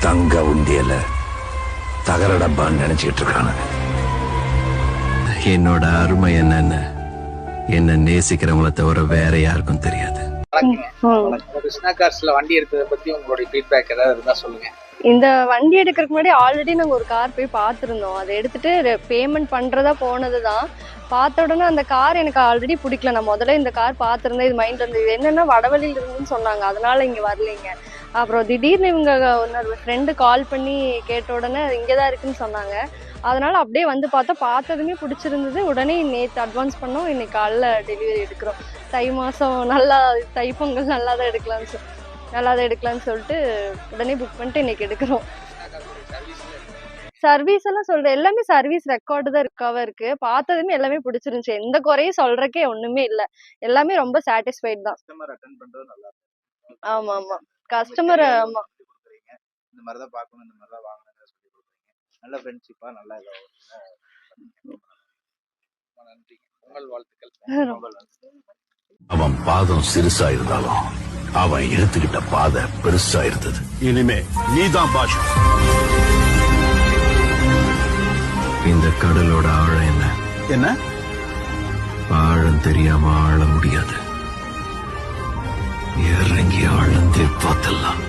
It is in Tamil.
தங்க உண்டியல தகர டப்பான்னு நினைச்சிட்டு இருக்கானுங்க. என்னோட அருமை என்னன்னு என்ன நேசிக்கிறவங்கள தவிர வேற யாருக்கும் தெரியாது. கிருஷ்ணா கார்ஸ்ல வண்டி எடுத்ததை பத்தி உங்களுடைய ஃபீட்பேக் ஏதாவது இருந்தா சொல்லுங்க. இந்த வண்டி எடுக்கிறதுக்கு முன்னாடி ஆல்ரெடி நாங்கள் ஒரு கார் போய் பார்த்துருந்தோம். அதை எடுத்துட்டு பேமெண்ட் பண்றதா போனது தான். பார்த்த உடனே அந்த கார் எனக்கு ஆல்ரெடி பிடிக்கல. நான் முதல்ல இந்த கார் பார்த்துருந்தேன், இது மைண்ட்ல இருந்தது. இது என்னன்னா வடவழியில் இருந்துன்னு சொன்னாங்க, அதனால இங்க வரலைங்க. அப்புறம் திடீர்னு இவங்க இன்னொரு ஃப்ரெண்டு கால் பண்ணி கேட்ட உடனே இங்கதான் இருக்குன்னு சொன்னாங்க. அதனால அப்படியே வந்து பார்த்ததுமே பிடிச்சிருந்தது. உடனே நேற்று அட்வான்ஸ் பண்ணோம், இன்னைக்கு காலைல டெலிவரி எடுக்கிறோம். தை மாசம் நல்லா, தைப்பொங்கல் நல்லா தான் எடுக்கலாம்னு சொல்லிட்டு உடனே புக் பண்ணிட்டு இன்னைக்கு எடுக்கிறோம். சர்வீஸ் எல்லாம் சொல்றேன், எல்லாமே சர்வீஸ் ரெக்கார்டு தான் இருக்கு. பார்த்ததுமே எல்லாமே பிடிச்சிருந்துச்சு. எந்த குறையும் சொல்றக்கே ஒண்ணுமே இல்ல. எல்லாமே ரொம்ப சாட்டிஸ்ஃபைட் தான். ஆமா ஆமா, கஸ்டமர் ஆமா இந்த மாதிரி தான் பார்க்கணும், இந்த மாதிரி தான் வாங்கணும்னு சொல்லி கொடுக்குறீங்க. நல்ல ஃப்ரெண்ட்ஷிப்பா நல்லா நன்றி. உங்கள் வாழ்த்துக்கள். அவன் பாதம் சிறுசா இருந்தாலும் அவன் எடுத்துக்கிட்ட பாதை பெருசா இருந்தது. இனிமே நீதான் பாஷா. இந்த கடலோட ஆழம் என்ன? ஆழம் தெரியாம ஆழ முடியாது. இறங்கி ஆழந்தே பார்த்தலாம்.